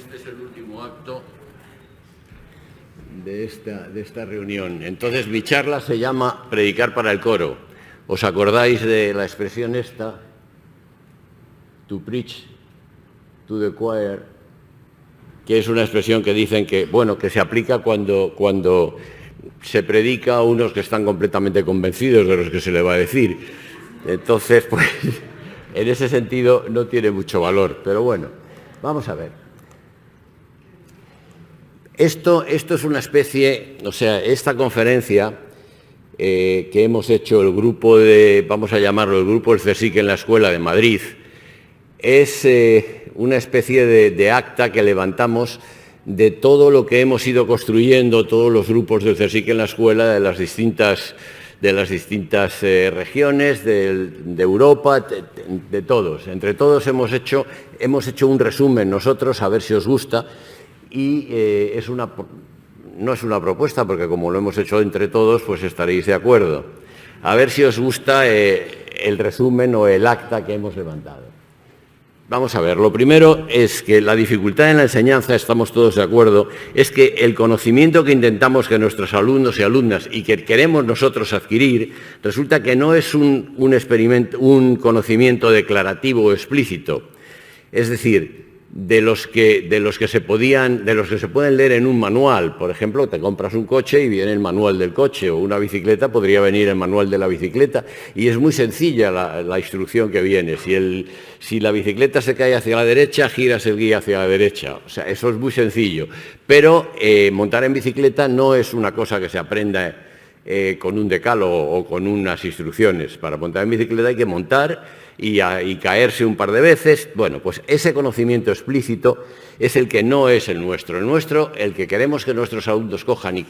este es el último acto de esta reunión. Entonces, mi charla se llama Predicar para el coro. ¿Os acordáis de la expresión esta? To preach to the choir, que es una expresión que dicen que, bueno, que se aplica cuando se predica a unos que están completamente convencidos de lo que se le va a decir. Entonces, pues, en ese sentido no tiene mucho valor. Pero bueno, vamos a ver. Esto es una especie, o sea, esta conferencia que hemos hecho el grupo vamos a llamarlo el grupo del CSIC en la Escuela de Madrid, es una especie de acta que levantamos de todo lo que hemos ido construyendo, todos los grupos del CSIC en la Escuela, de las distintas regiones, de Europa, de todos. Entre todos hemos hecho un resumen nosotros, a ver si os gusta, y no es una propuesta, porque como lo hemos hecho entre todos, pues estaréis de acuerdo. A ver si os gusta el resumen o el acta que hemos levantado. Vamos a ver, lo primero es que la dificultad en la enseñanza, estamos todos de acuerdo, es que el conocimiento que intentamos que nuestros alumnos y alumnas y que queremos nosotros adquirir, resulta que no es un conocimiento declarativo o explícito. Es decir, de los que se pueden leer en un manual. Por ejemplo, te compras un coche y viene el manual del coche, o una bicicleta, podría venir el manual de la bicicleta, y es muy sencilla la instrucción que viene. Si la bicicleta se cae hacia la derecha, giras el guía hacia la derecha. O sea, eso es muy sencillo. Pero montar en bicicleta no es una cosa que se aprenda con un decálogo o con unas instrucciones. Para montar en bicicleta hay que montar y caerse un par de veces. Bueno, pues ese conocimiento explícito es el que no es el nuestro. El nuestro, el que queremos que nuestros alumnos cojan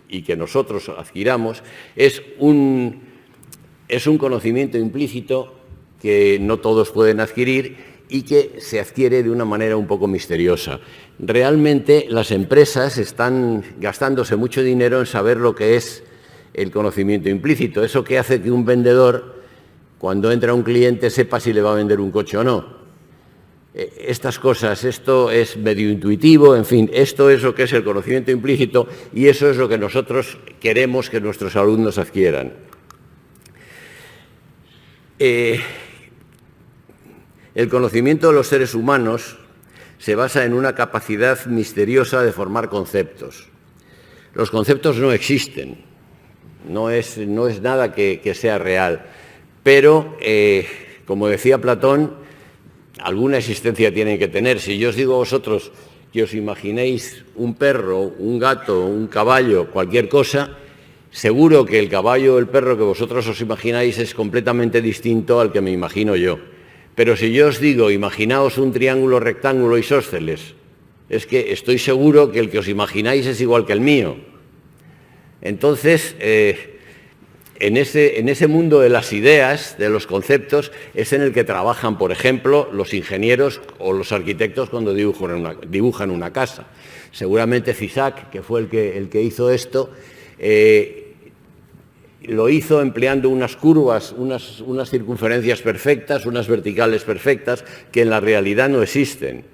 y que nosotros adquiramos, es un conocimiento implícito que no todos pueden adquirir y que se adquiere de una manera un poco misteriosa. Realmente las empresas están gastándose mucho dinero en saber lo que es el conocimiento implícito. Eso que hace que un vendedor, cuando entra un cliente, sepa si le va a vender un coche o no. Estas cosas, esto es medio intuitivo, en fin, esto es lo que es el conocimiento implícito y eso es lo que nosotros queremos que nuestros alumnos adquieran. El conocimiento de los seres humanos se basa en una capacidad misteriosa de formar conceptos. Los conceptos no existen, no es nada que sea real. Pero, como decía Platón, alguna existencia tienen que tener. Si yo os digo a vosotros que os imaginéis un perro, un gato, un caballo, cualquier cosa, seguro que el caballo o el perro que vosotros os imagináis es completamente distinto al que me imagino yo. Pero si yo os digo, imaginaos un triángulo, rectángulo isósceles, es que estoy seguro que el que os imagináis es igual que el mío. Entonces, en ese mundo de las ideas, de los conceptos, es en el que trabajan, por ejemplo, los ingenieros o los arquitectos cuando dibujan una casa. Seguramente Fisac, que fue el que hizo esto, lo hizo empleando unas curvas, unas circunferencias perfectas, unas verticales perfectas, que en la realidad no existen.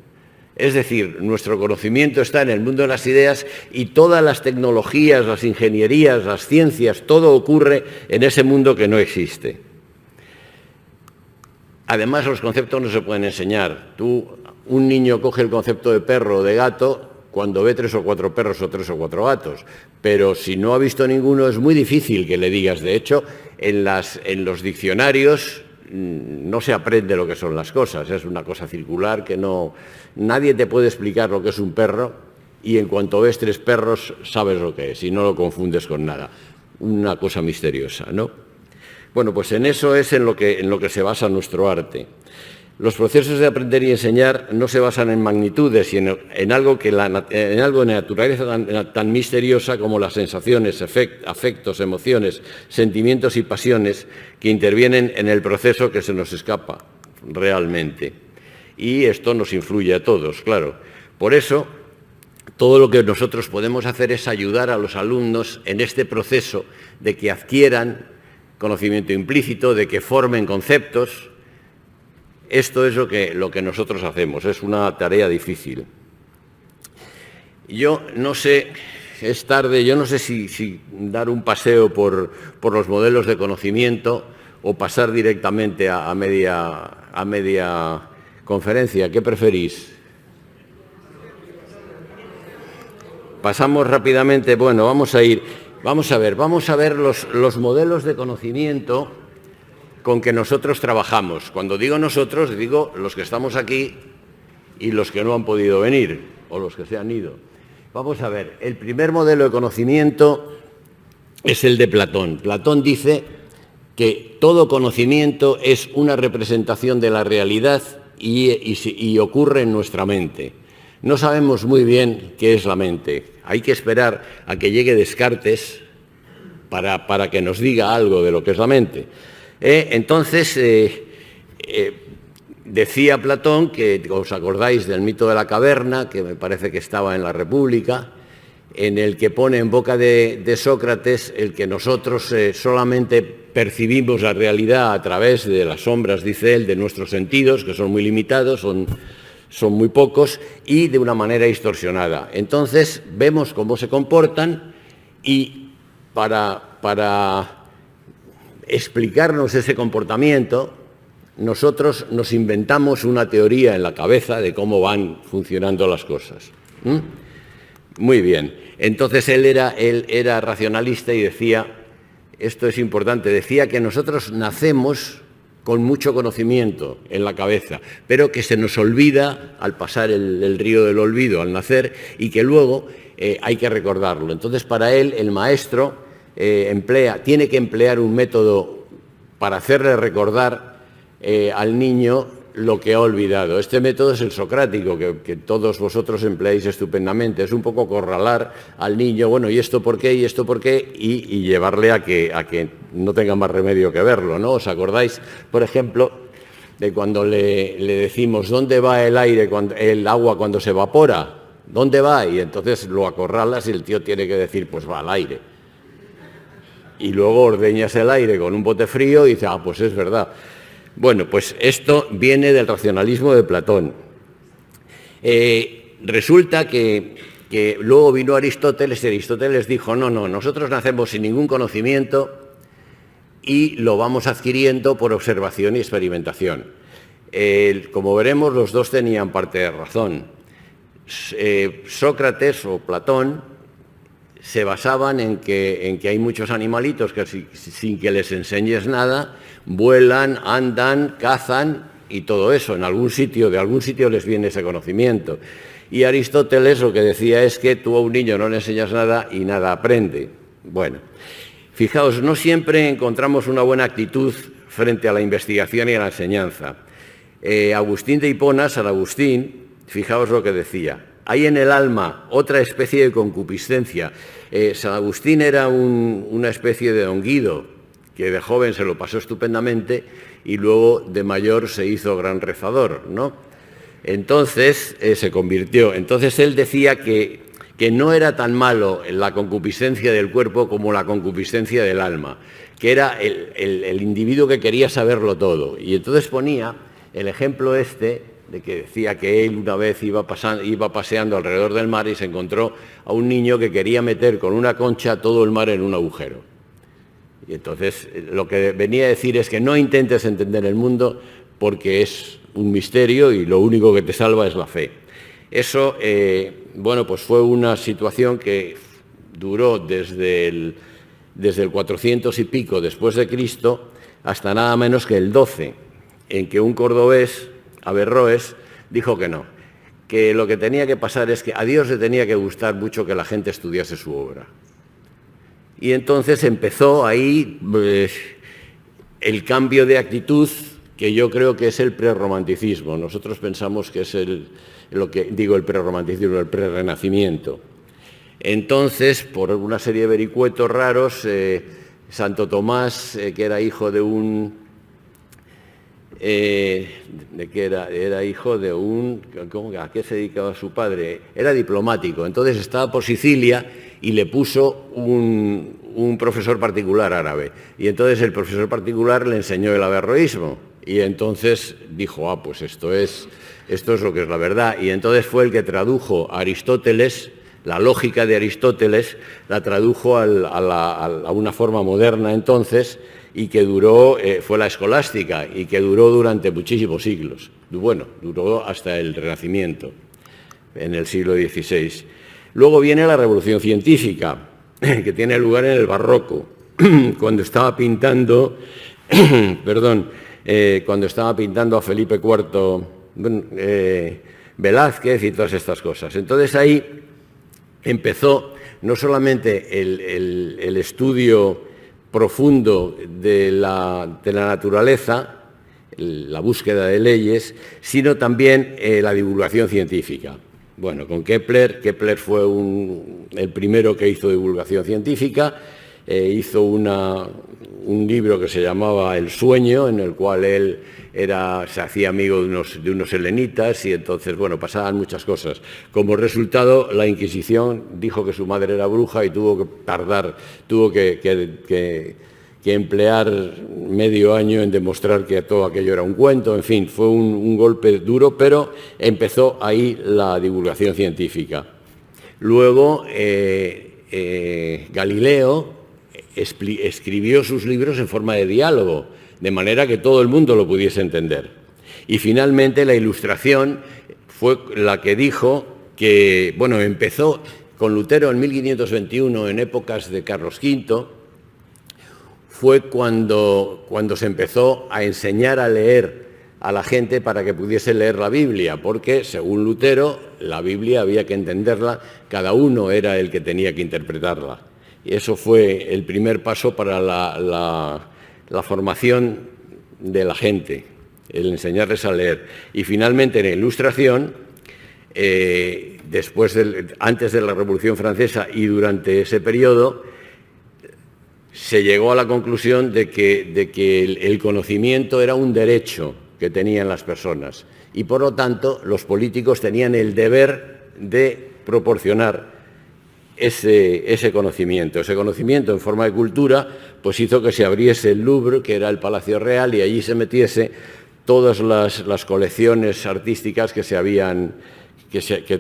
Es decir, nuestro conocimiento está en el mundo de las ideas y todas las tecnologías, las ingenierías, las ciencias, todo ocurre en ese mundo que no existe. Además, los conceptos no se pueden enseñar. Un niño coge el concepto de perro o de gato cuando ve 3 o 4 perros o 3 o 4 gatos, pero si no ha visto ninguno es muy difícil que le digas. De hecho, en los diccionarios no se aprende lo que son las cosas, es una cosa circular que nadie te puede explicar lo que es un perro y en cuanto ves 3 perros sabes lo que es y no lo confundes con nada. Una cosa misteriosa, ¿no? Bueno, pues en eso es en lo que se basa nuestro arte. Los procesos de aprender y enseñar no se basan en magnitudes, sino en algo de naturaleza tan misteriosa como las sensaciones, afectos, emociones, sentimientos y pasiones que intervienen en el proceso que se nos escapa realmente. Y esto nos influye a todos, claro. Por eso, todo lo que nosotros podemos hacer es ayudar a los alumnos en este proceso de que adquieran conocimiento implícito, de que formen conceptos. Esto es lo que nosotros hacemos, es una tarea difícil. Yo no sé, es tarde, yo no sé si dar un paseo por los modelos de conocimiento o pasar directamente a media conferencia. ¿Qué preferís? Pasamos rápidamente. Bueno, vamos a ver los modelos de conocimiento con que nosotros trabajamos. Cuando digo nosotros, digo los que estamos aquí y los que no han podido venir, o los que se han ido. Vamos a ver, el primer modelo de conocimiento es el de Platón. Platón dice que todo conocimiento es una representación de la realidad y ocurre en nuestra mente. No sabemos muy bien qué es la mente. Hay que esperar a que llegue Descartes para que nos diga algo de lo que es la mente. Entonces, decía Platón, que os acordáis del mito de la caverna, que me parece que estaba en la República, en el que pone en boca de Sócrates el que nosotros solamente percibimos la realidad a través de las sombras, dice él, de nuestros sentidos, que son muy limitados, son muy pocos, y de una manera distorsionada. Entonces, vemos cómo se comportan y para explicarnos ese comportamiento, nosotros nos inventamos una teoría en la cabeza de cómo van funcionando las cosas. Muy bien. Entonces él era racionalista y decía, esto es importante, decía que nosotros nacemos con mucho conocimiento en la cabeza, pero que se nos olvida al pasar el río del olvido, al nacer, y que luego hay que recordarlo. Entonces, para él, el maestro tiene que emplear un método para hacerle recordar al niño lo que ha olvidado. Este método es el socrático, que todos vosotros empleáis estupendamente. Es un poco corralar al niño, bueno, ¿y esto por qué? ¿Y esto por qué? Y llevarle a que no tenga más remedio que verlo, ¿no? ¿Os acordáis, por ejemplo, de cuando le decimos ¿dónde va el agua cuando se evapora? ¿Dónde va? Y entonces lo acorralas y el tío tiene que decir, pues va al aire. Y luego ordeñas el aire con un bote frío y dices, pues es verdad. Bueno, pues esto viene del racionalismo de Platón. Resulta que luego vino Aristóteles y Aristóteles dijo, no, nosotros nacemos sin ningún conocimiento y lo vamos adquiriendo por observación y experimentación. Como veremos, los dos tenían parte de razón. Sócrates o Platón se basaban en que hay muchos animalitos que sin que les enseñes nada, vuelan, andan, cazan y todo eso. De algún sitio les viene ese conocimiento. Y Aristóteles lo que decía es que tú a un niño no le enseñas nada y nada aprende. Bueno, fijaos, no siempre encontramos una buena actitud frente a la investigación y a la enseñanza. Agustín de Hipona, San Agustín, fijaos lo que decía. Hay en el alma otra especie de concupiscencia. San Agustín era una especie de Don Guido, que de joven se lo pasó estupendamente y luego de mayor se hizo gran rezador, ¿no? Entonces se convirtió. Entonces él decía que no era tan malo la concupiscencia del cuerpo como la concupiscencia del alma, que era el individuo que quería saberlo todo. Y entonces ponía el ejemplo de que decía que él una vez iba paseando alrededor del mar y se encontró a un niño que quería meter con una concha todo el mar en un agujero. Y entonces lo que venía a decir es que no intentes entender el mundo porque es un misterio y lo único que te salva es la fe. Eso, pues fue una situación que duró desde el 400 y pico después de Cristo hasta nada menos que el 12, en que un cordobés, Averroes, dijo que no, que lo que tenía que pasar es que a Dios le tenía que gustar mucho que la gente estudiase su obra. Y entonces empezó ahí el cambio de actitud, que yo creo que es el prerromanticismo. Nosotros pensamos que es el prerromanticismo, el prerrenacimiento. Entonces, por una serie de vericuetos raros, Santo Tomás, que era hijo de un... era hijo de un... ¿A qué se dedicaba su padre? Era diplomático. Entonces estaba por Sicilia y le puso un profesor particular árabe. Y entonces el profesor particular le enseñó el averroísmo. Y entonces dijo, pues esto es lo que es la verdad. Y entonces fue el que tradujo a Aristóteles la lógica de Aristóteles la tradujo a una forma moderna entonces, y que duró, fue la escolástica, y que duró durante muchísimos siglos. Bueno, duró hasta el Renacimiento, en el siglo XVI. Luego viene la Revolución Científica, que tiene lugar en el Barroco, cuando estaba pintando, cuando estaba pintando a Felipe IV Velázquez y todas estas cosas. Entonces ahí empezó no solamente el estudio profundo de la naturaleza, la búsqueda de leyes, sino también la divulgación científica. Bueno, con Kepler fue el primero que hizo divulgación científica, hizo un libro que se llamaba El sueño, en el cual él se hacía amigo de unos helenitas, y entonces, bueno, pasaban muchas cosas. Como resultado, la Inquisición dijo que su madre era bruja y tuvo que emplear medio año en demostrar que todo aquello era un cuento. En fin, fue un golpe duro, pero empezó ahí la divulgación científica. Luego, Galileo escribió sus libros en forma de diálogo, de manera que todo el mundo lo pudiese entender. Y finalmente la Ilustración fue la que dijo que, bueno, empezó con Lutero en 1521, en épocas de Carlos V, fue cuando se empezó a enseñar a leer a la gente para que pudiese leer la Biblia, porque, según Lutero, la Biblia había que entenderla, cada uno era el que tenía que interpretarla. Y eso fue el primer paso para la formación de la gente, el enseñarles a leer. Y finalmente, en la Ilustración, antes de la Revolución Francesa y durante ese periodo, se llegó a la conclusión de que el conocimiento era un derecho que tenían las personas, y por lo tanto los políticos tenían el deber de proporcionar ese conocimiento. Ese conocimiento en forma de cultura pues hizo que se abriese el Louvre, que era el Palacio Real, y allí se metiese todas las colecciones artísticas que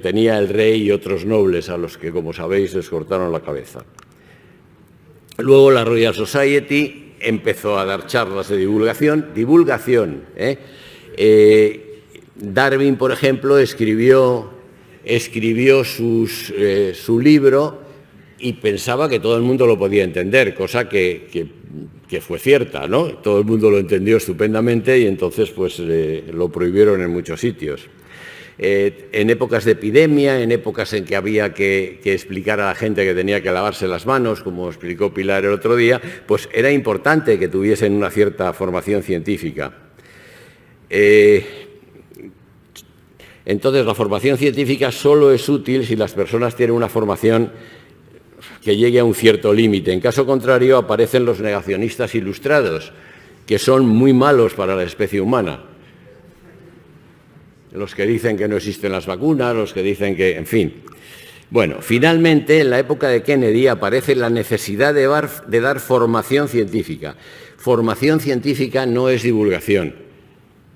tenía el rey y otros nobles, a los que, como sabéis, les cortaron la cabeza. Luego la Royal Society empezó a dar charlas de divulgación. Darwin, por ejemplo, escribió su libro y pensaba que todo el mundo lo podía entender, cosa que fue cierta, ¿no? Todo el mundo lo entendió estupendamente, y entonces pues lo prohibieron en muchos sitios. En épocas de epidemia, en épocas en que había que explicar a la gente que tenía que lavarse las manos, como explicó Pilar el otro día, pues era importante que tuviesen una cierta formación científica. Entonces, la formación científica solo es útil si las personas tienen una formación que llegue a un cierto límite. En caso contrario, aparecen los negacionistas ilustrados, que son muy malos para la especie humana. Los que dicen que no existen las vacunas, los que dicen que, en fin. Bueno, finalmente, en la época de Kennedy aparece la necesidad de dar formación científica. Formación científica no es divulgación.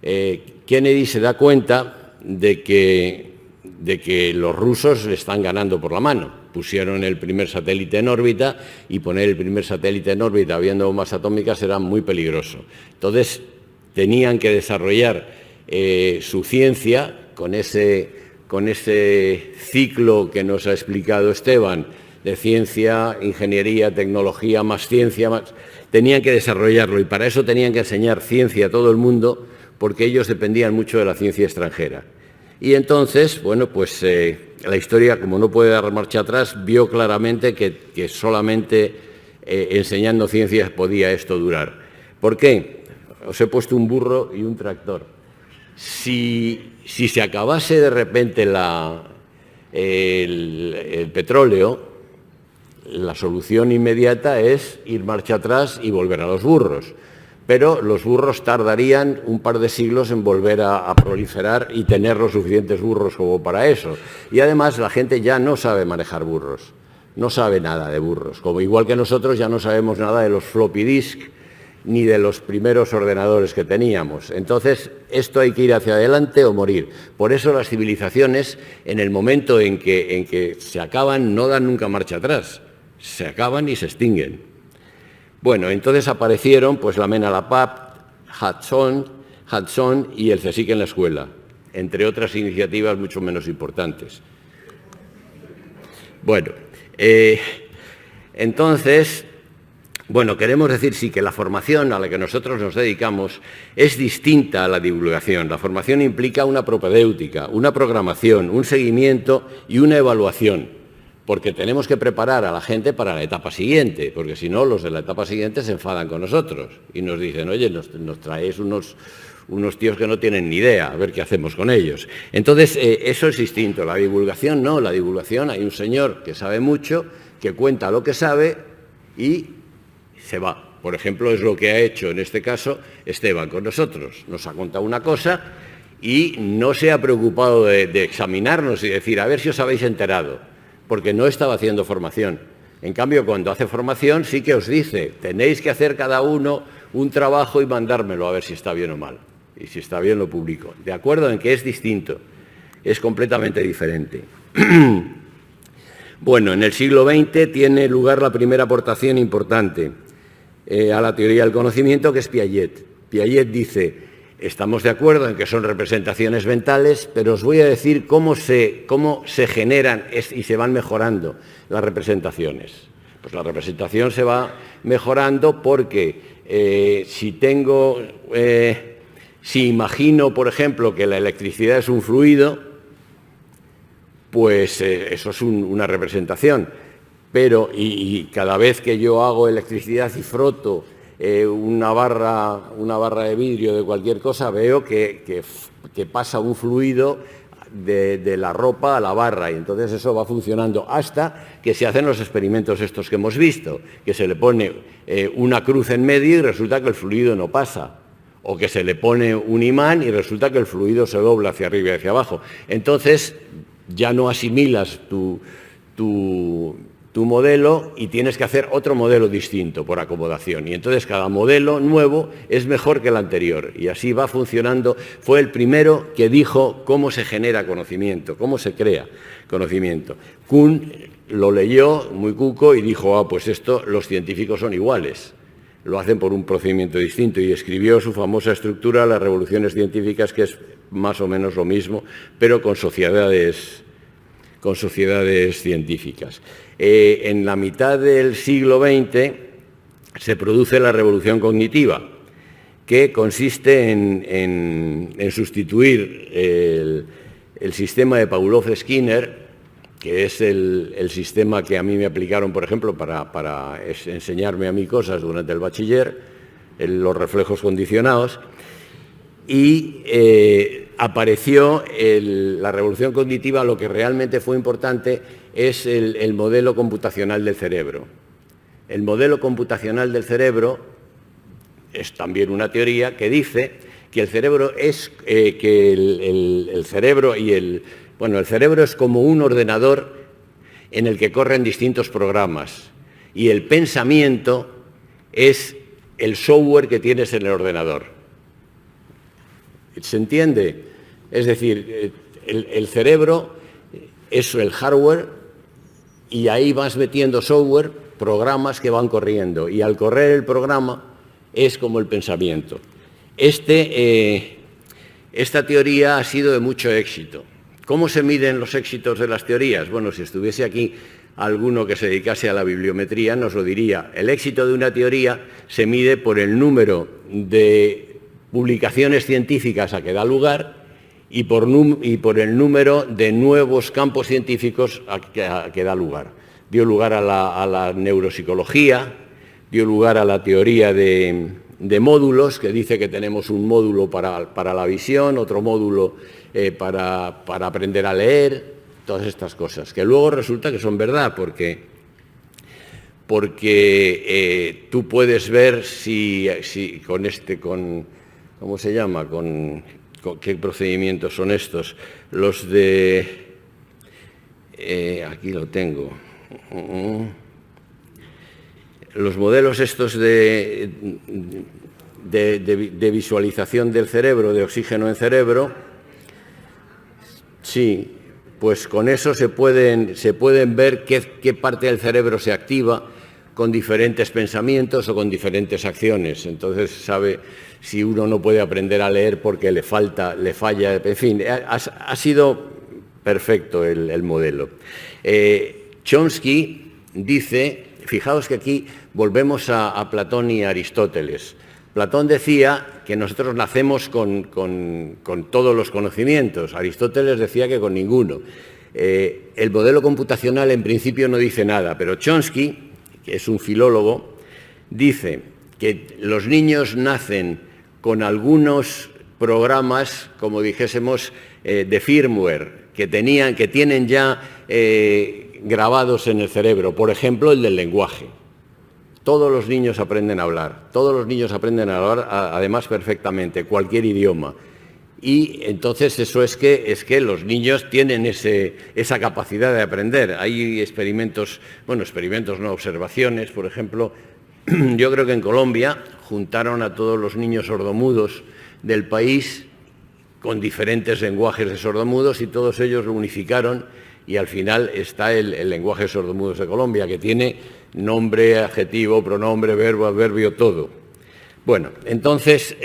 Kennedy se da cuenta de que los rusos le están ganando por la mano. Pusieron el primer satélite en órbita, y poner el primer satélite en órbita habiendo bombas atómicas era muy peligroso. Entonces, tenían que desarrollar su ciencia con ese ciclo que nos ha explicado Esteban, de ciencia, ingeniería, tecnología, más ciencia, más. Tenían que desarrollarlo, y para eso tenían que enseñar ciencia a todo el mundo, porque ellos dependían mucho de la ciencia extranjera. Y entonces, bueno, pues la historia, como no puede dar marcha atrás, vio claramente que solamente enseñando ciencias podía esto durar. ¿Por qué? Os he puesto un burro y un tractor. Si se acabase de repente el petróleo, la solución inmediata es ir marcha atrás y volver a los burros. Pero los burros tardarían un par de siglos en volver a proliferar y tener los suficientes burros como para eso. Y además la gente ya no sabe manejar burros, no sabe nada de burros. Como igual que nosotros ya no sabemos nada de los floppy disk ni de los primeros ordenadores que teníamos. Entonces, esto hay que ir hacia adelante o morir. Por eso las civilizaciones, en el momento en que se acaban, no dan nunca marcha atrás. Se acaban y se extinguen. Bueno, entonces aparecieron pues la MENA-LAPAP, Hudson y el CSIC en la escuela, entre otras iniciativas mucho menos importantes. Bueno, entonces, queremos decir sí que la formación a la que nosotros nos dedicamos es distinta a la divulgación. La formación implica una propedéutica, una programación, un seguimiento y una evaluación, porque tenemos que preparar a la gente para la etapa siguiente, porque si no, los de la etapa siguiente se enfadan con nosotros y nos dicen, oye, nos traéis unos tíos que no tienen ni idea, a ver qué hacemos con ellos. Entonces, eso es distinto. La divulgación no, la divulgación hay un señor que sabe mucho, que cuenta lo que sabe y se va. Por ejemplo, es lo que ha hecho en este caso Esteban con nosotros. Nos ha contado una cosa y no se ha preocupado de examinarnos y decir, a ver si os habéis enterado, porque no estaba haciendo formación. En cambio, cuando hace formación sí que os dice, tenéis que hacer cada uno un trabajo y mandármelo a ver si está bien o mal. Y si está bien lo publico. De acuerdo en que es distinto, es completamente diferente. Bueno, en el siglo XX tiene lugar la primera aportación importante a la teoría del conocimiento, que es Piaget. Piaget dice, estamos de acuerdo en que son representaciones mentales, pero os voy a decir cómo se generan y se van mejorando las representaciones. Pues la representación se va mejorando porque si imagino, por ejemplo, que la electricidad es un fluido, pues eso es una representación. Pero, y cada vez que yo hago electricidad y froto una barra de vidrio de cualquier cosa, veo que pasa un fluido de la ropa a la barra, y entonces eso va funcionando hasta que se hacen los experimentos estos que hemos visto, que se le pone una cruz en medio y resulta que el fluido no pasa, o que se le pone un imán y resulta que el fluido se dobla hacia arriba y hacia abajo. Entonces ya no asimilas tu modelo y tienes que hacer otro modelo distinto por acomodación. Y entonces cada modelo nuevo es mejor que el anterior. Y así va funcionando. Fue el primero que dijo cómo se genera conocimiento, cómo se crea conocimiento. Kuhn lo leyó muy cuco y dijo, pues esto los científicos son iguales. Lo hacen por un procedimiento distinto y escribió su famosa estructura, Las revoluciones científicas, que es más o menos lo mismo, pero con sociedades científicas. En la mitad del siglo XX se produce la revolución cognitiva, que consiste en sustituir el sistema de Pavlov-Skinner, que es el sistema que a mí me aplicaron, por ejemplo, para enseñarme a mí cosas durante el bachiller, los reflejos condicionados, y apareció la revolución cognitiva. Lo que realmente fue importante es el modelo computacional del cerebro. El modelo computacional del cerebro es también una teoría que dice que el cerebro es el cerebro el cerebro es como un ordenador en el que corren distintos programas, y el pensamiento es el software que tienes en el ordenador. ¿Se entiende? Es decir, el cerebro es el hardware y ahí vas metiendo software, programas que van corriendo, y al correr el programa es como el pensamiento. Esta teoría ha sido de mucho éxito. ¿Cómo se miden los éxitos de las teorías? Bueno, si estuviese aquí alguno que se dedicase a la bibliometría nos lo diría. El éxito de una teoría se mide por el número de publicaciones científicas a que da lugar y por el número de nuevos campos científicos a que da lugar. Dio lugar a la neuropsicología, dio lugar a la teoría de módulos, que dice que tenemos un módulo para la visión, otro módulo para aprender a leer, todas estas cosas, que luego resulta que son verdad, porque tú puedes ver si ¿cómo se llama? ¿Qué procedimientos son estos? Los de... aquí lo tengo. Los modelos estos de de visualización del cerebro, de oxígeno en cerebro. Sí, pues con eso se pueden ver qué parte del cerebro se activa con diferentes pensamientos o con diferentes acciones. Entonces sabe si uno no puede aprender a leer porque le falla, en fin, ha sido perfecto el modelo. Chomsky dice, fijaos que aquí volvemos a Platón y a Aristóteles. Platón decía que nosotros nacemos con todos los conocimientos, Aristóteles decía que con ninguno. El modelo computacional en principio no dice nada, pero Chomsky, que es un filólogo, dice que los niños nacen con algunos programas, como dijésemos, de firmware, que tienen ya grabados en el cerebro, por ejemplo, el del lenguaje. Todos los niños aprenden a hablar, además perfectamente, cualquier idioma. Y entonces eso es que los niños tienen esa capacidad de aprender. Hay experimentos, observaciones, por ejemplo, yo creo que en Colombia juntaron a todos los niños sordomudos del país con diferentes lenguajes de sordomudos y todos ellos lo unificaron y al final está el lenguaje de sordomudos de Colombia, que tiene nombre, adjetivo, pronombre, verbo, adverbio, todo. Bueno, entonces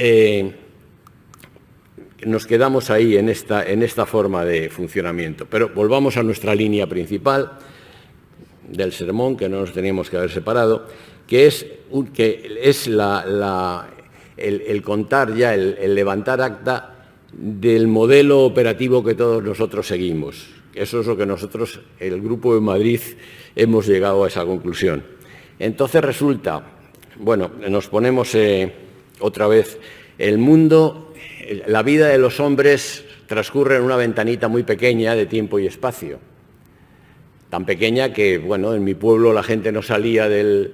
nos quedamos ahí en esta forma de funcionamiento. Pero volvamos a nuestra línea principal del sermón, que no nos teníamos que haber separado, que es el contar ya, el levantar acta del modelo operativo que todos nosotros seguimos. Eso es lo que nosotros, el Grupo de Madrid, hemos llegado a esa conclusión. Entonces resulta, nos ponemos otra vez, el mundo, la vida de los hombres transcurre en una ventanita muy pequeña de tiempo y espacio. Tan pequeña que, en mi pueblo la gente no salía de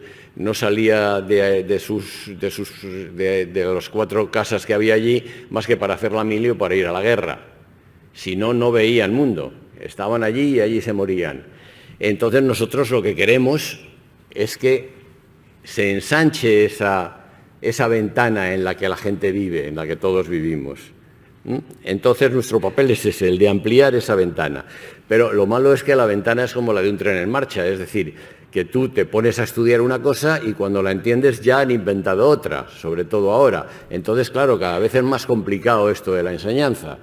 las 4 casas que había allí más que para hacer la mili o para ir a la guerra. Si no, no veían mundo. Estaban allí y allí se morían. Entonces nosotros lo que queremos es que se ensanche esa ventana en la que la gente vive, en la que todos vivimos. Entonces nuestro papel es ese, el de ampliar esa ventana. Pero lo malo es que la ventana es como la de un tren en marcha, es decir, que tú te pones a estudiar una cosa y cuando la entiendes ya han inventado otra, sobre todo ahora. Entonces, claro, cada vez es más complicado esto de la enseñanza.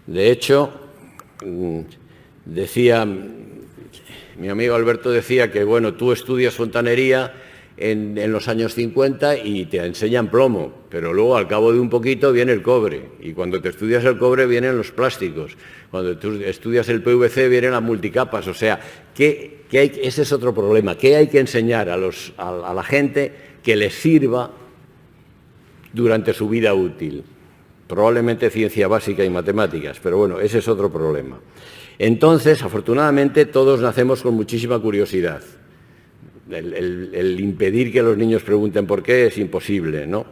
De hecho, decía, mi amigo Alberto decía que, tú estudias fontanería en los años 50 y te enseñan plomo, pero luego al cabo de un poquito viene el cobre, y cuando te estudias el cobre vienen los plásticos, cuando tú estudias el PVC vienen las multicapas, o sea, ese es otro problema, ¿qué hay que enseñar a la gente que les sirva durante su vida útil? Probablemente ciencia básica y matemáticas, pero ese es otro problema. Entonces, afortunadamente, todos nacemos con muchísima curiosidad. El impedir que los niños pregunten por qué es imposible, ¿no?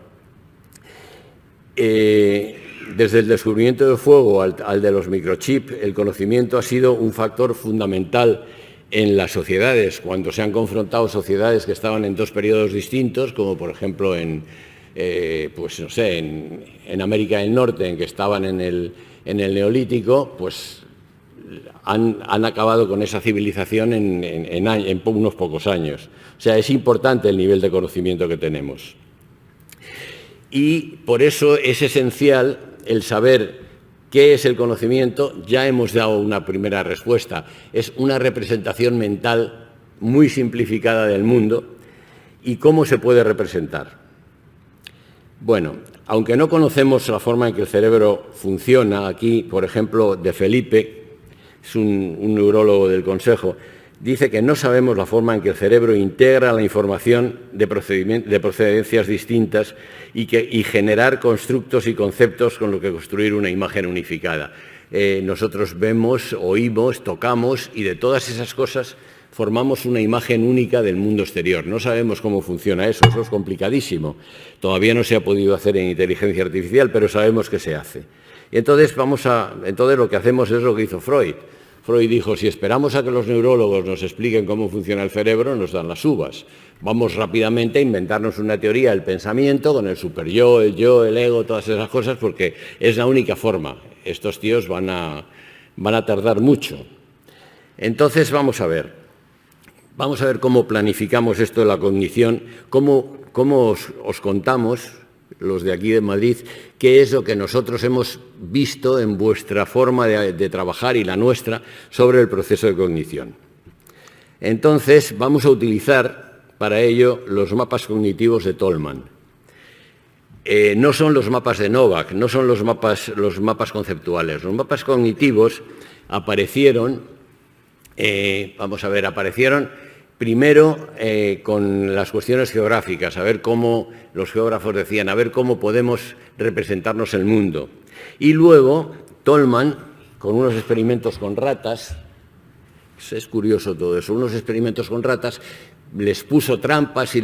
Desde el descubrimiento del fuego al de los microchips, el conocimiento ha sido un factor fundamental en las sociedades. Cuando se han confrontado sociedades que estaban en 2 periodos distintos, como por ejemplo en América del Norte, en que estaban en el Neolítico, pues han acabado con esa civilización en unos pocos años. O sea, es importante el nivel de conocimiento que tenemos. Y por eso es esencial el saber qué es el conocimiento. Ya hemos dado una primera respuesta. Es una representación mental muy simplificada del mundo. ¿Y cómo se puede representar? Aunque no conocemos la forma en que el cerebro funciona, aquí, por ejemplo, de Felipe, es un neurólogo del Consejo, dice que no sabemos la forma en que el cerebro integra la información de procedencias distintas y generar constructos y conceptos con lo que construir una imagen unificada. Nosotros vemos, oímos, tocamos y de todas esas cosas formamos una imagen única del mundo exterior. No sabemos cómo funciona eso es complicadísimo. Todavía no se ha podido hacer en inteligencia artificial, pero sabemos que se hace. Y entonces lo que hacemos es lo que hizo Freud. Freud dijo, si esperamos a que los neurólogos nos expliquen cómo funciona el cerebro, nos dan las uvas. Vamos rápidamente a inventarnos una teoría del pensamiento con el superyo, el ego, todas esas cosas, porque es la única forma. Estos tíos van a tardar mucho. Entonces, vamos a ver cómo planificamos esto de la cognición, cómo os contamos, los de aquí de Madrid, qué es lo que nosotros hemos visto en vuestra forma de trabajar y la nuestra sobre el proceso de cognición. Entonces, vamos a utilizar para ello los mapas cognitivos de Tolman. No son los mapas de Novak, no son los mapas conceptuales. Los mapas cognitivos aparecieron, aparecieron primero con las cuestiones geográficas, a ver cómo los geógrafos decían, a ver cómo podemos representarnos el mundo. Y luego Tolman, con unos experimentos con ratas, es curioso todo eso, unos experimentos con ratas, les puso trampas y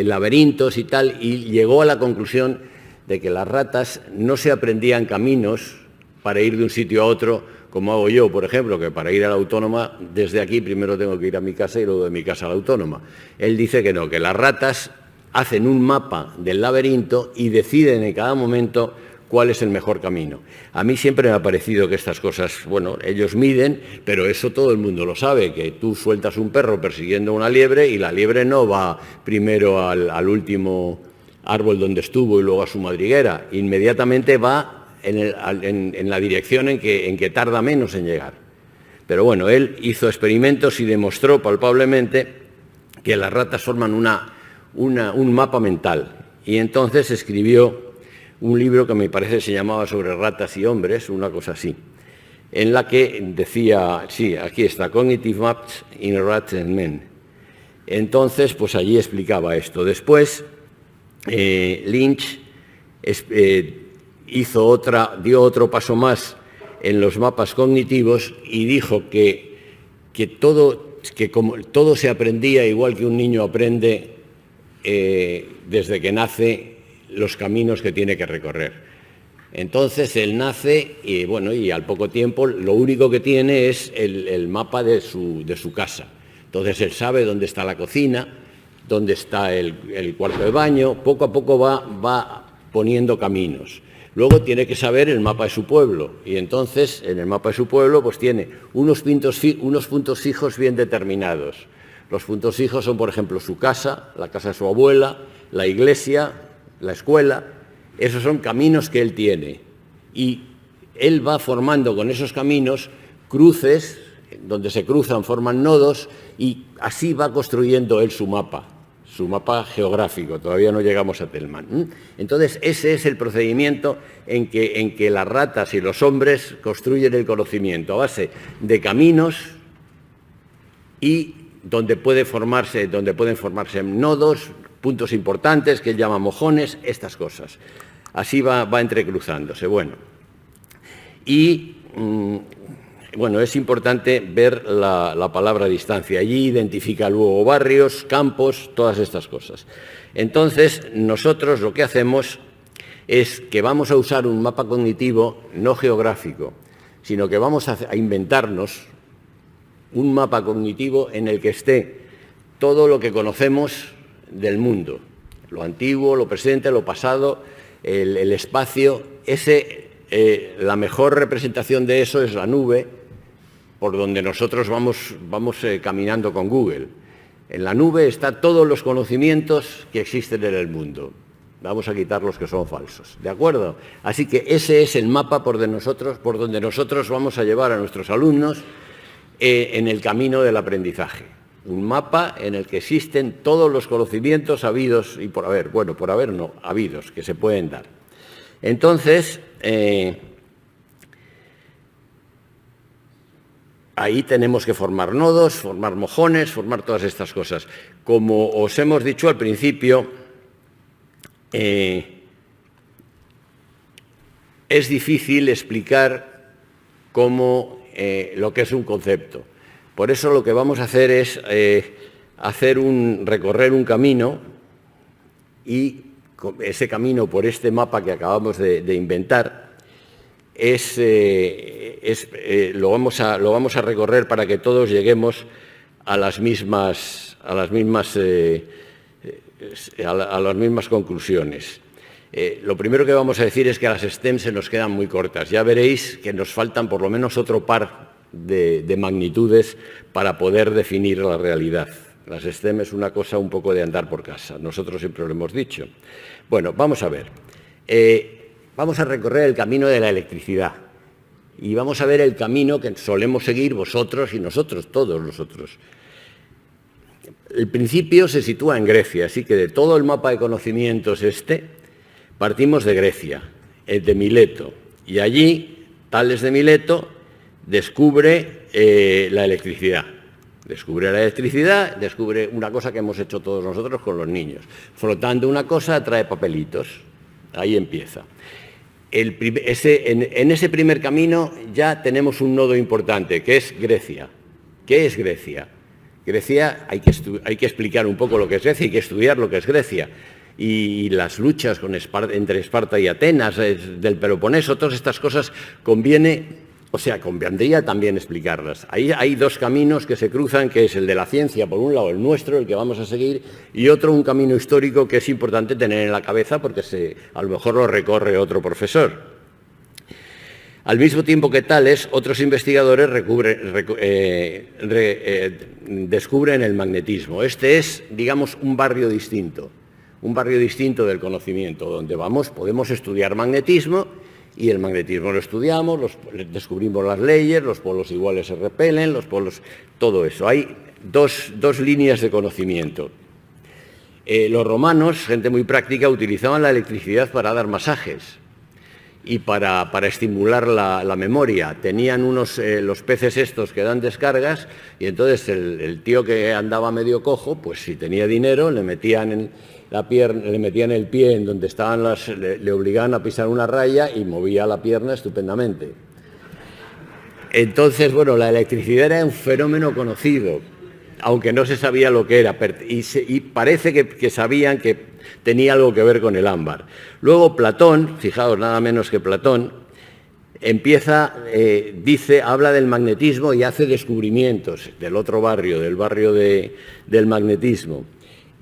laberintos y tal, y llegó a la conclusión de que las ratas no se aprendían caminos para ir de un sitio a otro, como hago yo, por ejemplo, que para ir a la Autónoma, desde aquí primero tengo que ir a mi casa y luego de mi casa a la Autónoma. Él dice que no, que las ratas hacen un mapa del laberinto y deciden en cada momento cuál es el mejor camino. A mí siempre me ha parecido que estas cosas, bueno, ellos miden, pero eso todo el mundo lo sabe, que tú sueltas un perro persiguiendo una liebre y la liebre no va primero al último árbol donde estuvo y luego a su madriguera, inmediatamente va en la dirección en que tarda menos en llegar. Pero bueno, él hizo experimentos y demostró palpablemente que las ratas forman un mapa mental. Y entonces escribió un libro que me parece se llamaba Sobre ratas y hombres, una cosa así, en la que decía, sí, aquí está, Cognitive Maps in Rats and Men. Entonces, pues allí explicaba esto. Después, Lynch dio otro paso más en los mapas cognitivos y dijo que como todo se aprendía igual que un niño aprende desde que nace los caminos que tiene que recorrer. Entonces él nace y bueno, y al poco tiempo lo único que tiene es el mapa de su casa. Entonces él sabe dónde está la cocina, dónde está el cuarto de baño, poco a poco va poniendo caminos. Luego tiene que saber el mapa de su pueblo y entonces en el mapa de su pueblo pues tiene unos puntos fijos bien determinados. Los puntos fijos son, por ejemplo, su casa, la casa de su abuela, la iglesia, la escuela. Esos son caminos que él tiene y él va formando con esos caminos cruces, donde se cruzan, forman nodos y así va construyendo él su mapa geográfico. Todavía no llegamos a Tolman. Entonces, ese es el procedimiento en que las ratas y los hombres construyen el conocimiento a base de caminos y donde pueden formarse nodos, puntos importantes que él llama mojones, estas cosas. Así va entrecruzándose. Bueno, y es importante ver la palabra distancia. Allí identifica luego barrios, campos, todas estas cosas. Entonces, nosotros lo que hacemos es que vamos a usar un mapa cognitivo no geográfico, sino que vamos a inventarnos un mapa cognitivo en el que esté todo lo que conocemos del mundo, lo antiguo, lo presente, lo pasado, el espacio. La mejor representación de eso es la nube, por donde nosotros vamos caminando con Google. En la nube están todos los conocimientos que existen en el mundo. Vamos a quitar los que son falsos, ¿de acuerdo? Así que ese es el mapa por donde nosotros vamos a llevar a nuestros alumnos en el camino del aprendizaje. Un mapa en el que existen todos los conocimientos habidos y por haber. Bueno, por haber no, habidos, que se pueden dar. Entonces, ahí tenemos que formar nodos, formar mojones, formar todas estas cosas. Como os hemos dicho al principio, es difícil explicar lo que es un concepto. Por eso lo que vamos a hacer es recorrer un camino y ese camino por este mapa que acabamos de inventar lo vamos a recorrer para que todos lleguemos a las mismas conclusiones. Lo primero que vamos a decir es que las STEM se nos quedan muy cortas. Ya veréis que nos faltan por lo menos otro par de magnitudes para poder definir la realidad. Las STEM es una cosa un poco de andar por casa. Nosotros siempre lo hemos dicho. Bueno, vamos a ver. Vamos a recorrer el camino de la electricidad y vamos a ver el camino que solemos seguir vosotros y nosotros, todos nosotros. El principio se sitúa en Grecia, así que de todo el mapa de conocimientos partimos de Grecia, de Mileto, y allí Tales de Mileto descubre la electricidad. Descubre una cosa que hemos hecho todos nosotros con los niños. Frotando una cosa trae papelitos. Ahí empieza. En ese primer camino ya tenemos un nodo importante, que es Grecia. ¿Qué es Grecia? Grecia, hay que explicar un poco lo que es Grecia, hay que estudiar lo que es Grecia. Y las luchas entre Esparta y Atenas, del Peloponeso, todas estas cosas convendría también explicarlas. Ahí hay dos caminos que se cruzan, que es el de la ciencia, por un lado el nuestro, el que vamos a seguir, y otro, un camino histórico que es importante tener en la cabeza porque a lo mejor lo recorre otro profesor. Al mismo tiempo que Tales, otros investigadores descubren el magnetismo. Este es, digamos, un barrio distinto del conocimiento. Donde podemos estudiar magnetismo, y el magnetismo lo estudiamos, descubrimos las leyes, los polos iguales se repelen, todo eso. Hay dos líneas de conocimiento. Los romanos, gente muy práctica, utilizaban la electricidad para dar masajes y para estimular la memoria. Tenían los peces estos que dan descargas, y entonces el tío que andaba medio cojo, pues si tenía dinero, le metían el pie en donde estaban le obligaban a pisar una raya y movía la pierna estupendamente. Entonces, bueno, la electricidad era un fenómeno conocido, aunque no se sabía lo que era, y parece que sabían que tenía algo que ver con el ámbar. Luego Platón, fijaos, nada menos que Platón, habla del magnetismo y hace descubrimientos del otro barrio, del barrio del magnetismo.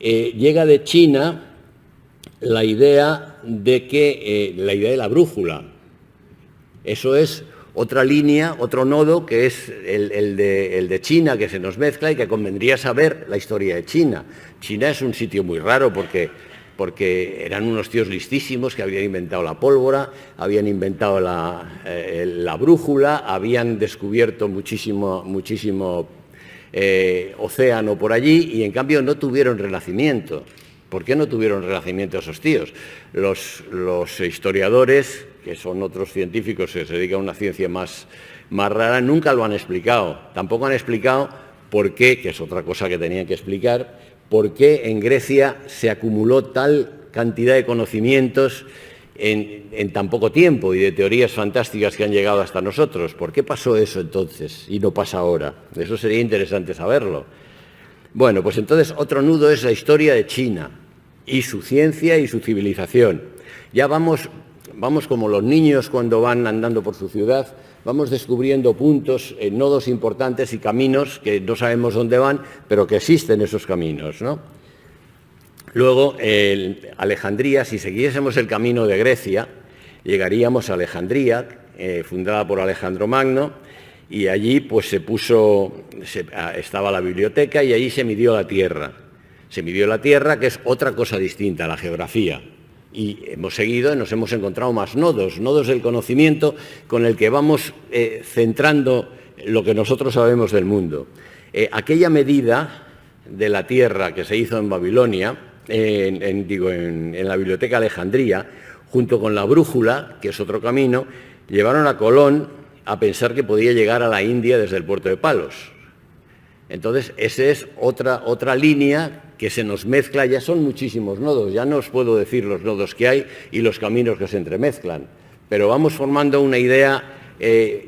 Llega de China la idea de la brújula. Eso es otra línea, otro nodo, que es el de China, que se nos mezcla y que convendría saber la historia de China. China es un sitio muy raro porque eran unos tíos listísimos que habían inventado la pólvora, habían inventado la brújula, habían descubierto muchísimo océano por allí, y en cambio no tuvieron renacimiento. ¿Por qué no tuvieron renacimiento esos tíos? Los historiadores, que son otros científicos que se dedican a una ciencia más rara, nunca lo han explicado. Tampoco han explicado por qué, que es otra cosa que tenían que explicar, por qué en Grecia se acumuló tal cantidad de conocimientos en tan poco tiempo, y de teorías fantásticas que han llegado hasta nosotros. ¿Por qué pasó eso entonces y no pasa ahora? Eso sería interesante saberlo. Bueno, pues entonces otro nudo es la historia de China y su ciencia y su civilización. Ya vamos como los niños cuando van andando por su ciudad, vamos descubriendo puntos, nodos importantes y caminos que no sabemos dónde van, pero que existen esos caminos, ¿no? Luego, Alejandría, si siguiésemos el camino de Grecia, llegaríamos a Alejandría, fundada por Alejandro Magno, y allí pues estaba la biblioteca, y allí se midió la Tierra. Se midió la Tierra, que es otra cosa distinta a la geografía. Y hemos seguido y nos hemos encontrado más nodos del conocimiento con el que vamos centrando lo que nosotros sabemos del mundo. Aquella medida de la Tierra que se hizo en Babilonia, en la biblioteca de Alejandría, junto con la brújula, que es otro camino, llevaron a Colón a pensar que podía llegar a la India desde el puerto de Palos. Entonces, esa es otra línea que se nos mezcla. Ya son muchísimos nodos, ya no os puedo decir los nodos que hay y los caminos que se entremezclan, pero vamos formando una idea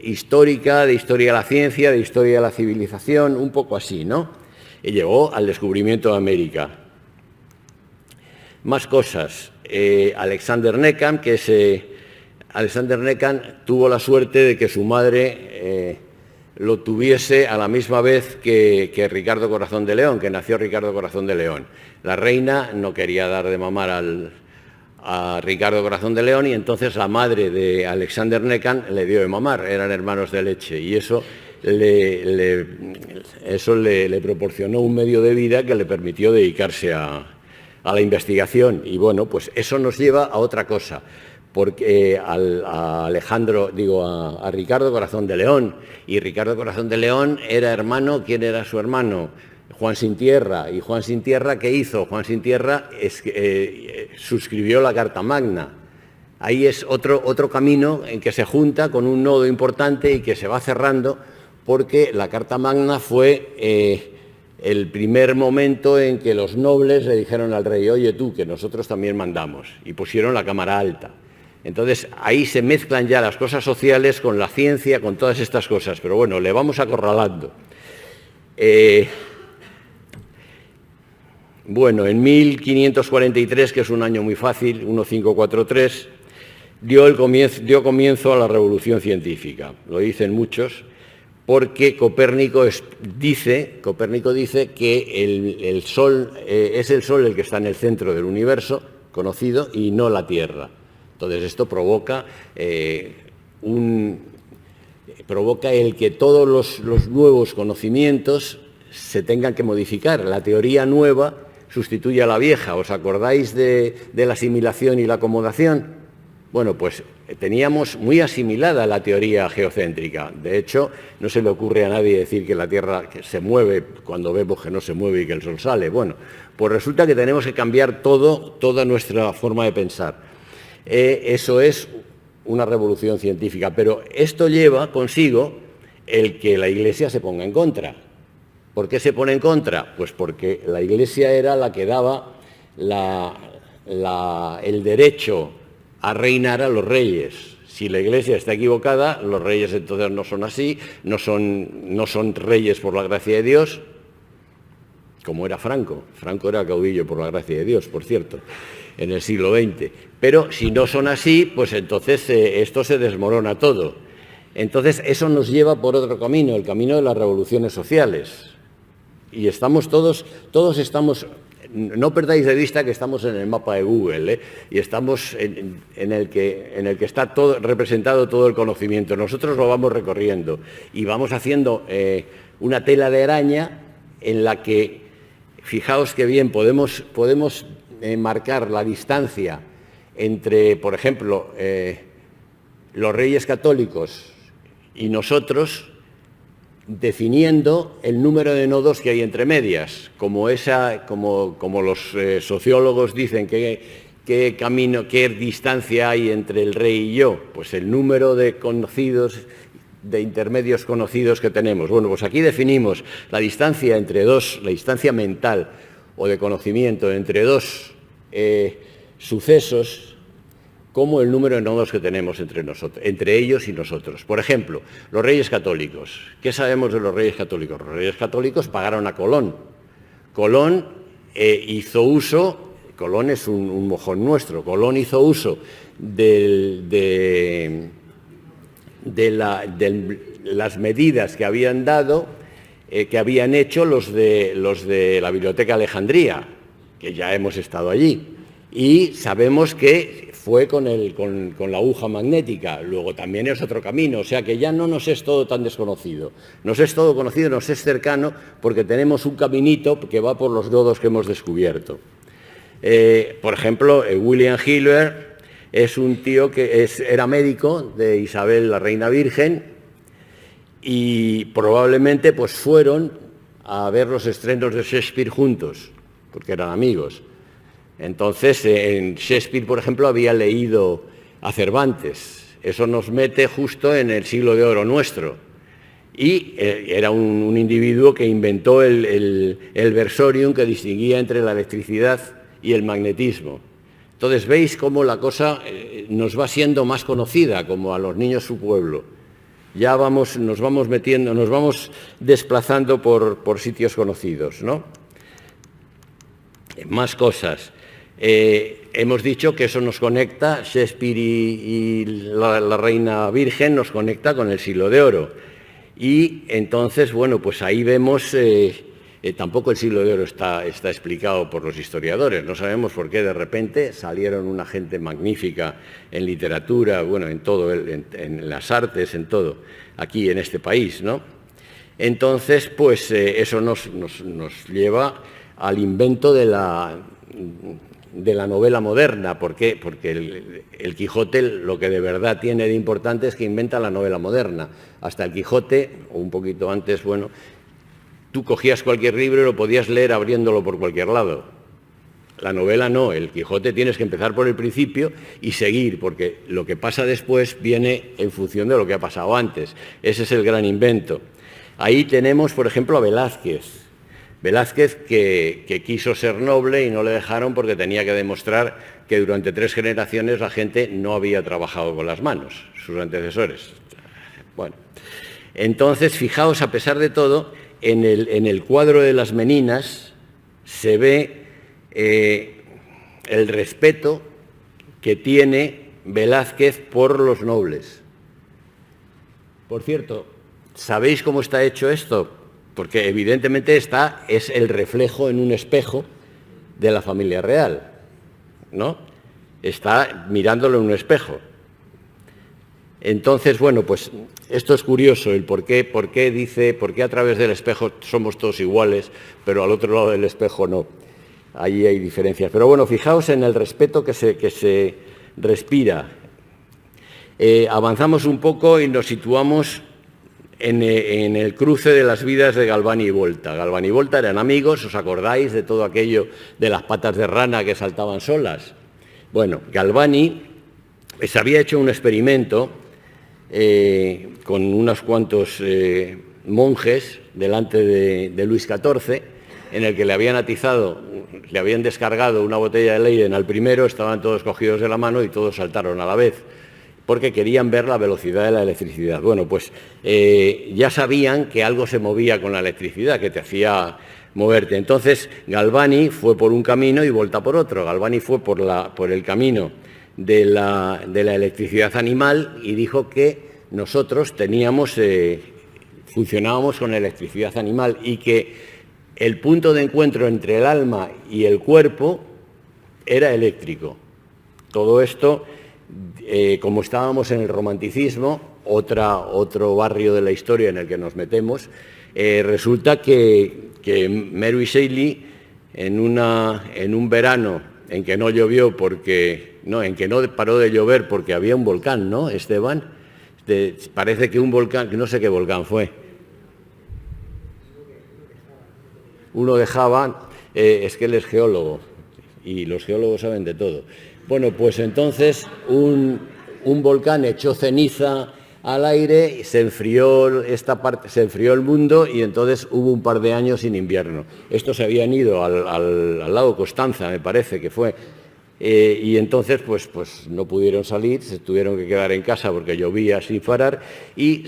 histórica, de historia de la ciencia, de historia de la civilización, un poco así, ¿no? Y llegó al descubrimiento de América. Más cosas. Alexander Nekham, que es Alexander Necan tuvo la suerte de que su madre lo tuviese a la misma vez que Ricardo Corazón de León, que nació Ricardo Corazón de León. La reina no quería dar de mamar a Ricardo Corazón de León y entonces la madre de Alexander Necan le dio de mamar, eran hermanos de leche y eso le proporcionó un medio de vida que le permitió dedicarse a la investigación y bueno, pues eso nos lleva a otra cosa, porque a Ricardo Corazón de León, y Ricardo Corazón de León era hermano, ¿quién era su hermano? Juan Sin Tierra. ¿Y Juan Sin Tierra qué hizo? Juan Sin Tierra suscribió la Carta Magna. Ahí es otro camino en que se junta con un nodo importante y que se va cerrando, porque la Carta Magna fue el primer momento en que los nobles le dijeron al rey, oye tú, que nosotros también mandamos, y pusieron la Cámara Alta. Entonces, ahí se mezclan ya las cosas sociales con la ciencia, con todas estas cosas, pero bueno, le vamos acorralando. Bueno, en 1543, que es un año muy fácil, 1543, dio comienzo a la revolución científica. Lo dicen muchos, porque Copérnico dice que el Sol es el Sol el que está en el centro del universo conocido y no la Tierra. Entonces esto provoca el que todos los nuevos conocimientos se tengan que modificar. La teoría nueva sustituye a la vieja. ¿Os acordáis de la asimilación y la acomodación? Bueno, pues teníamos muy asimilada la teoría geocéntrica. De hecho, no se le ocurre a nadie decir que la Tierra se mueve cuando vemos que no se mueve y que el Sol sale. Bueno, pues resulta que tenemos que cambiar toda nuestra forma de pensar. Eso es una revolución científica, pero esto lleva consigo el que la Iglesia se ponga en contra. ¿Por qué se pone en contra? Pues porque la Iglesia era la que daba el derecho a reinar a los reyes. Si la Iglesia está equivocada, los reyes entonces no son así, no son reyes por la gracia de Dios, como era Franco. Franco era caudillo por la gracia de Dios, por cierto, en el siglo XX. Pero si no son así, pues entonces esto se desmorona todo. Entonces eso nos lleva por otro camino, el camino de las revoluciones sociales. Y estamos todos estamos, no perdáis de vista que estamos en el mapa de Google, y estamos en el que está representado todo el conocimiento. Nosotros lo vamos recorriendo y vamos haciendo una tela de araña en la que, fijaos qué bien, podemos marcar la distancia entre, por ejemplo, los reyes católicos y nosotros, definiendo el número de nodos que hay entre medias, como los sociólogos dicen qué distancia hay entre el rey y yo, pues el número de conocidos, de intermedios conocidos que tenemos. Bueno, pues aquí definimos la distancia entre dos, la distancia mental o de conocimiento entre dos sucesos, como el número de nodos que tenemos entre ellos y nosotros. Por ejemplo, los reyes católicos. ¿Qué sabemos de los reyes católicos? Los reyes católicos pagaron a Colón. Colón hizo uso, Colón es un mojón nuestro, Colón hizo uso de las medidas que habían dado, que habían hecho los de la Biblioteca de Alejandría, que ya hemos estado allí. Y sabemos que fue con la aguja magnética. Luego también es otro camino, o sea que ya no nos es todo tan desconocido. Nos es todo conocido, nos es cercano, porque tenemos un caminito que va por los nodos que hemos descubierto. Por ejemplo, William Hilbert es un tío que era médico de Isabel, la Reina Virgen, y probablemente pues fueron a ver los estrenos de Shakespeare juntos, porque eran amigos. Entonces, en Shakespeare, por ejemplo, había leído a Cervantes. Eso nos mete justo en el siglo de oro nuestro. Y era un individuo que inventó el versorium que distinguía entre la electricidad y el magnetismo. Entonces, veis cómo la cosa nos va siendo más conocida, como a los niños su pueblo. Ya nos vamos metiendo, nos vamos desplazando por sitios conocidos, ¿no? Más cosas. Hemos dicho que eso nos conecta, Shakespeare y la Reina Virgen nos conecta con el Siglo de Oro. Y entonces, bueno, pues ahí vemos, tampoco el Siglo de Oro está explicado por los historiadores, no sabemos por qué de repente salieron una gente magnífica en literatura, bueno, en todo, en las artes, en todo, aquí en este país, ¿no? Entonces, pues eso nos lleva al invento de la novela moderna. ¿Por qué? Porque el Quijote lo que de verdad tiene de importante es que inventa la novela moderna. Hasta el Quijote, o un poquito antes, bueno, tú cogías cualquier libro y lo podías leer abriéndolo por cualquier lado. La novela no, el Quijote tienes que empezar por el principio y seguir, porque lo que pasa después viene en función de lo que ha pasado antes. Ese es el gran invento. Ahí tenemos, por ejemplo, a Velázquez. Velázquez que quiso ser noble y no le dejaron porque tenía que demostrar que durante 3 generaciones la gente no había trabajado con las manos, sus antecesores. Bueno, entonces, fijaos, a pesar de todo, en el cuadro de las Meninas se ve el respeto que tiene Velázquez por los nobles. Por cierto, ¿sabéis cómo está hecho esto? Porque evidentemente es el reflejo en un espejo de la familia real, ¿no? Está mirándolo en un espejo. Entonces, bueno, pues esto es curioso, el por qué a través del espejo somos todos iguales, pero al otro lado del espejo no. Ahí hay diferencias. Pero bueno, fijaos en el respeto que se respira. Avanzamos un poco y nos situamos en el cruce de las vidas de Galvani y Volta. Galvani y Volta eran amigos, ¿os acordáis de todo aquello de las patas de rana que saltaban solas? Bueno, Galvani se había hecho un experimento con unos cuantos monjes delante de Luis XIV, en el que le habían atizado, le habían descargado una botella de Leyden al primero, estaban todos cogidos de la mano y todos saltaron a la vez, porque querían ver la velocidad de la electricidad. Bueno, pues ya sabían que algo se movía con la electricidad, que te hacía moverte. Entonces, Galvani fue por un camino y Volta por otro. Galvani fue por el camino de la electricidad animal y dijo que nosotros funcionábamos con electricidad animal y que el punto de encuentro entre el alma y el cuerpo era eléctrico. Todo esto, como estábamos en el romanticismo, otro barrio de la historia en el que nos metemos, resulta que Mary Shelley, en un verano en que no llovió en que no paró de llover porque había un volcán, ¿no, Esteban? Parece que un volcán, no sé qué volcán fue. Uno de Java, es que él es geólogo y los geólogos saben de todo. Bueno, pues entonces un volcán echó ceniza al aire y se enfrió el mundo y entonces hubo un par de años sin invierno. Estos se habían ido al lago Constanza, me parece que fue, y entonces pues no pudieron salir, se tuvieron que quedar en casa porque llovía sin parar y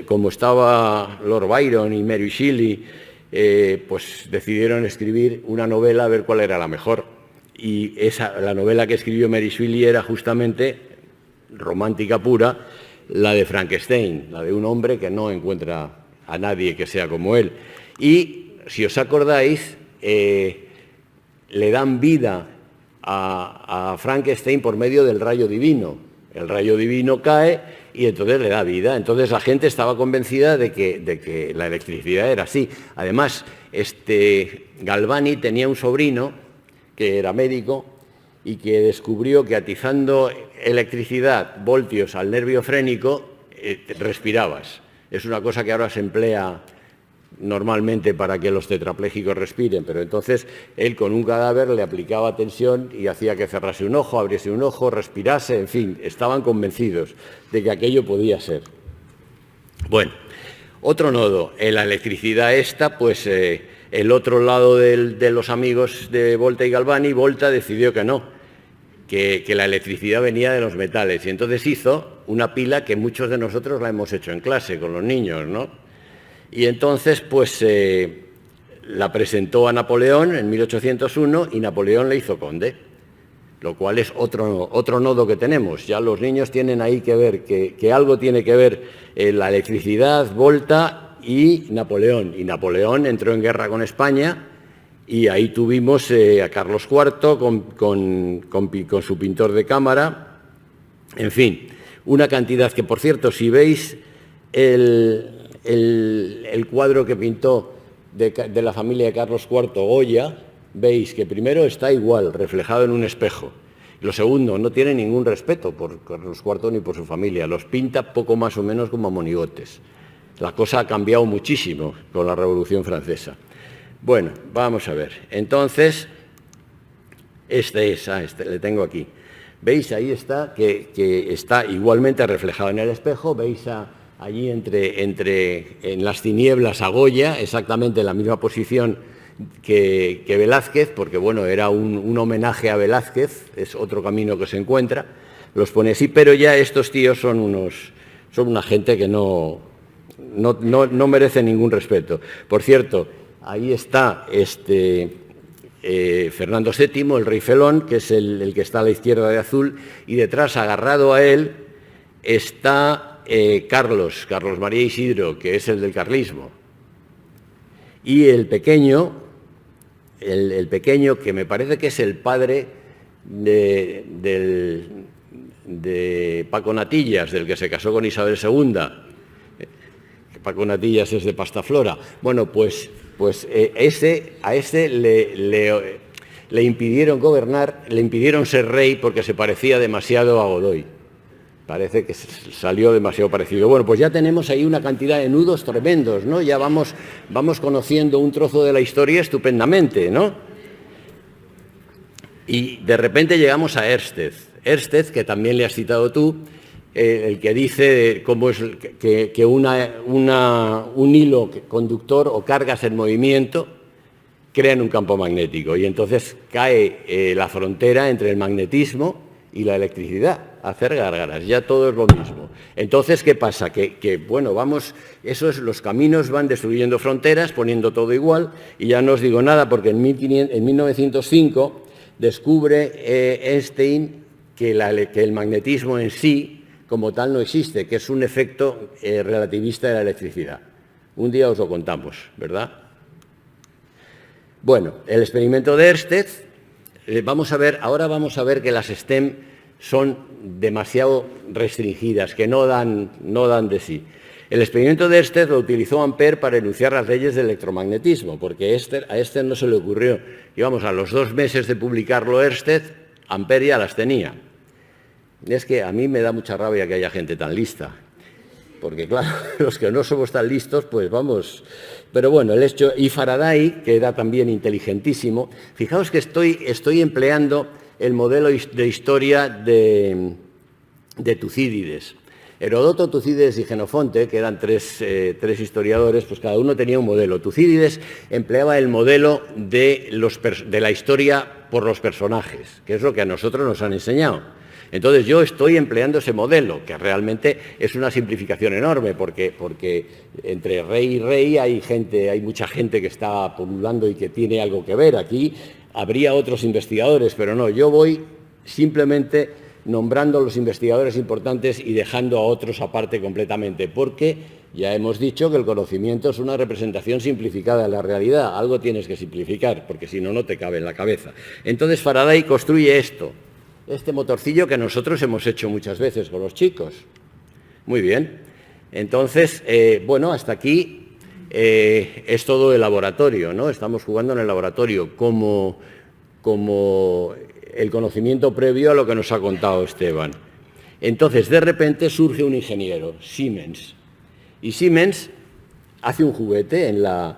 como estaba Lord Byron y Mary Shelley, pues decidieron escribir una novela a ver cuál era la mejor. Y la novela que escribió Mary Shelley era justamente romántica pura, la de Frankenstein, la de un hombre que no encuentra a nadie que sea como él. Y, si os acordáis, le dan vida a Frankenstein por medio del rayo divino. El rayo divino cae y entonces le da vida. Entonces la gente estaba convencida de que la electricidad era así. Además, Galvani tenía un sobrino que era médico y que descubrió que atizando electricidad, voltios al nervio frénico, respirabas. Es una cosa que ahora se emplea normalmente para que los tetrapléjicos respiren, pero entonces él con un cadáver le aplicaba tensión y hacía que cerrase un ojo, abriese un ojo, respirase, en fin, estaban convencidos de que aquello podía ser. Bueno, otro nodo, en la electricidad pues el otro lado de los amigos de Volta y Galvani, Volta decidió que no, que la electricidad venía de los metales y entonces hizo una pila que muchos de nosotros la hemos hecho en clase con los niños, ¿no? Y entonces, pues, la presentó a Napoleón en 1801 y Napoleón le hizo conde. lo cual es otro nodo que tenemos. Ya los niños tienen ahí que ver, que algo tiene que ver la electricidad, Volta y Napoleón. Y Napoleón entró en guerra con España y ahí tuvimos a Carlos IV con su pintor de cámara. En fin, una cantidad que, por cierto, si veis el cuadro que pintó de la familia de Carlos IV, Goya, veis que primero está igual, reflejado en un espejo. Lo segundo, no tiene ningún respeto por Carlos IV ni por su familia. Los pinta poco más o menos como monigotes. La cosa ha cambiado muchísimo con la Revolución Francesa. Bueno, vamos a ver. Entonces, este le tengo aquí. ¿Veis? Ahí está, que está igualmente reflejado en el espejo. ¿Veis allí en las tinieblas a Goya, exactamente en la misma posición que Velázquez, porque bueno, era un homenaje a Velázquez, es otro camino que se encuentra, los pone así, pero ya estos tíos son una gente que no merece ningún respeto. Por cierto, ahí está Fernando VII, el rey felón, que es el que está a la izquierda de azul, y detrás, agarrado a él, está Carlos María Isidro, que es el del carlismo. Y el pequeño, que me parece que es el padre de Paco Natillas, del que se casó con Isabel II. Paco Natillas es de Pastaflora. Bueno, pues a ese le impidieron gobernar, le impidieron ser rey porque se parecía demasiado a Godoy. Parece que salió demasiado parecido. Bueno, pues ya tenemos ahí una cantidad de nudos tremendos, ¿no? Ya vamos conociendo un trozo de la historia estupendamente, ¿no? Y de repente llegamos a Ørsted. Ørsted, que también le has citado tú, el que dice cómo es que un hilo conductor o cargas en movimiento crean un campo magnético. Y entonces cae la frontera entre el magnetismo y la electricidad, hacer gárgaras, ya todo es lo mismo. Entonces, ¿qué pasa? Bueno, los caminos van destruyendo fronteras, poniendo todo igual, y ya no os digo nada, porque en 1905 descubre Einstein que el magnetismo en sí, como tal, no existe, que es un efecto relativista de la electricidad. Un día os lo contamos, ¿verdad? Bueno, el experimento de Ørsted. Ahora vamos a ver que las STEM son demasiado restringidas, que no dan de sí. El experimento de Ørsted lo utilizó Ampère para enunciar las leyes del electromagnetismo, porque a Ørsted no se le ocurrió. Y vamos, a los 2 meses de publicarlo Ørsted, Ampère ya las tenía. Es que a mí me da mucha rabia que haya gente tan lista, porque claro, los que no somos tan listos, pues vamos. Pero bueno, el hecho, y Faraday, que era también inteligentísimo. Fijaos que estoy empleando el modelo de historia de Tucídides. Heródoto, Tucídides y Jenofonte, que eran tres historiadores, pues cada uno tenía un modelo. Tucídides empleaba el modelo de la historia por los personajes, que es lo que a nosotros nos han enseñado. Entonces yo estoy empleando ese modelo, que realmente es una simplificación enorme, porque entre rey y rey hay mucha gente que está pululando y que tiene algo que ver. Aquí habría otros investigadores, pero no, yo voy simplemente nombrando los investigadores importantes y dejando a otros aparte completamente, porque ya hemos dicho que el conocimiento es una representación simplificada de la realidad. Algo tienes que simplificar, porque si no, no te cabe en la cabeza. Entonces Faraday construye este motorcillo que nosotros hemos hecho muchas veces con los chicos. Muy bien. Entonces, bueno, hasta aquí es todo el laboratorio, ¿no? Estamos jugando en el laboratorio como el conocimiento previo a lo que nos ha contado Esteban. Entonces, de repente surge un ingeniero, Siemens. Y Siemens hace un juguete en la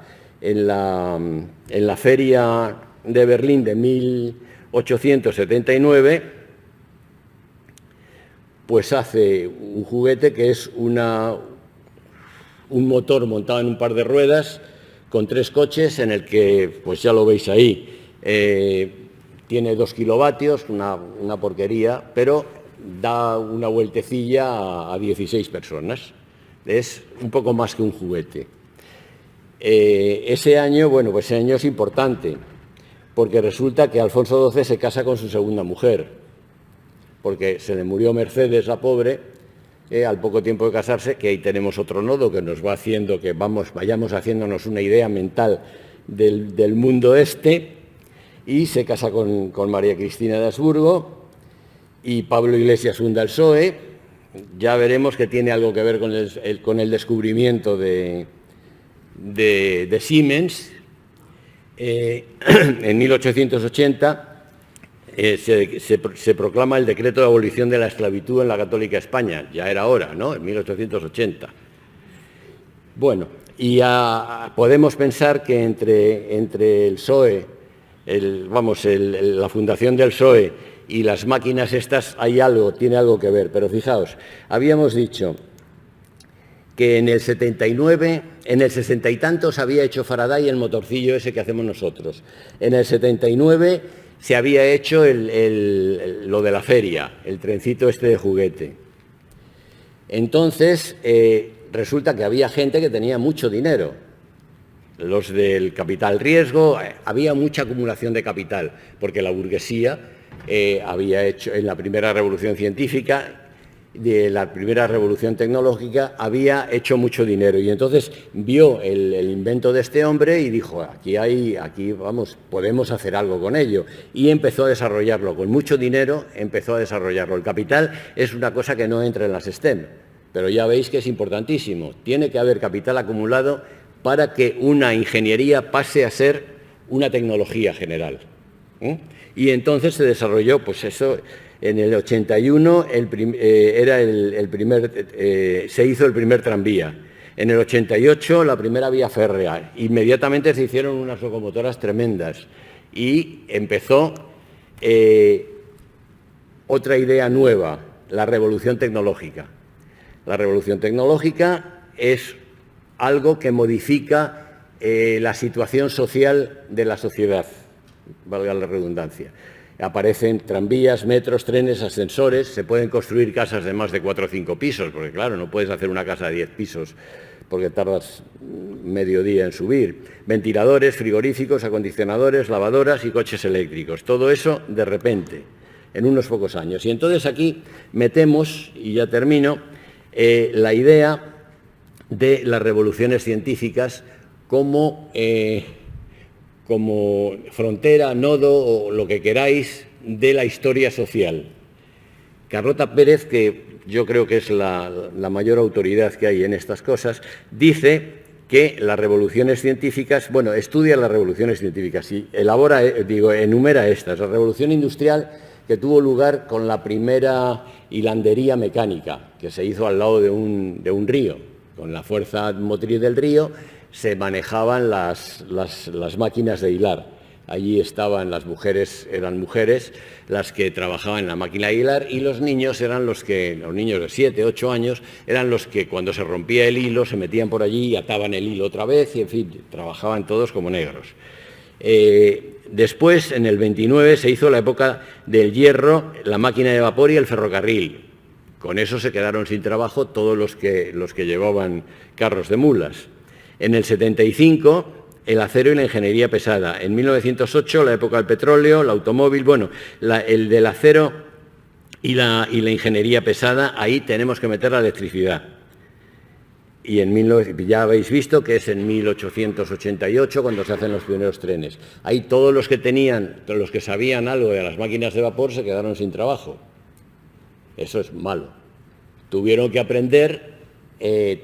feria de Berlín de 1879, pues hace un juguete que es un motor montado en un par de ruedas con 3 coches, en el que, pues ya lo veis ahí, tiene 2 kilovatios, una porquería, pero da una vueltecilla a 16 personas. Es un poco más que un juguete. Ese año, bueno, pues ese año es importante, porque resulta que Alfonso XII se casa con su segunda mujer, porque se le murió Mercedes, la pobre, al poco tiempo de casarse, que ahí tenemos otro nodo que nos va haciendo que vayamos haciéndonos una idea mental del mundo este, y se casa con María Cristina de Habsburgo, y Pablo Iglesias funda el PSOE. Ya veremos que tiene algo que ver con el descubrimiento de Siemens. En 1880 se proclama el decreto de abolición de la esclavitud en la católica España. Ya era hora, ¿no? En 1880. Bueno, y podemos pensar que entre el PSOE, la fundación del PSOE y las máquinas estas tiene algo que ver. Pero fijaos, habíamos dicho que en el 79, en el 60 y tantos había hecho Faraday el motorcillo ese que hacemos nosotros. En el 79 se había hecho lo de la feria, el trencito este de juguete. Entonces, resulta que había gente que tenía mucho dinero. Los del capital riesgo, había mucha acumulación de capital, porque la burguesía había hecho, en la primera revolución científica, de la primera revolución tecnológica, había hecho mucho dinero, y entonces vio el invento de este hombre y dijo, aquí podemos hacer algo con ello, y empezó a desarrollarlo. Con mucho dinero empezó a desarrollarlo. El capital es una cosa que no entra en las STEM, pero ya veis que es importantísimo. Tiene que haber capital acumulado para que una ingeniería pase a ser una tecnología general. Y entonces se desarrolló, pues eso. En el 81 se hizo el primer tranvía. En el 88 la primera vía férrea. Inmediatamente se hicieron unas locomotoras tremendas y empezó otra idea nueva, la revolución tecnológica. La revolución tecnológica es algo que modifica la situación social de la sociedad, valga la redundancia. Aparecen tranvías, metros, trenes, ascensores, se pueden construir casas de más de 4 o 5 pisos, porque claro, no puedes hacer una casa de 10 pisos porque tardas medio día en subir. Ventiladores, frigoríficos, acondicionadores, lavadoras y coches eléctricos. Todo eso de repente, en unos pocos años. Y entonces aquí metemos, y ya termino, la idea de las revoluciones científicas como frontera, nodo o lo que queráis de la historia social. Carlota Pérez, que yo creo que es la mayor autoridad que hay en estas cosas, dice que las revoluciones científicas, estudia las revoluciones científicas y enumera estas. La revolución industrial, que tuvo lugar con la primera hilandería mecánica, que se hizo al lado de un río. Con la fuerza motriz del río se manejaban las máquinas de hilar. Allí estaban eran mujeres las que trabajaban en la máquina de hilar, y los niños los niños de 7, 8 años, eran los que cuando se rompía el hilo se metían por allí y ataban el hilo otra vez, y en fin, trabajaban todos como negros. Después, en el 29, se hizo la época del hierro, la máquina de vapor y el ferrocarril. Con eso se quedaron sin trabajo todos los que llevaban carros de mulas. En el 75, el acero y la ingeniería pesada. En 1908, la época del petróleo, el automóvil. El del acero y la ingeniería pesada, ahí tenemos que meter la electricidad. Y ya habéis visto que es en 1888 cuando se hacen los primeros trenes. Ahí todos los que sabían algo de las máquinas de vapor se quedaron sin trabajo. Eso es malo. Tuvieron que aprender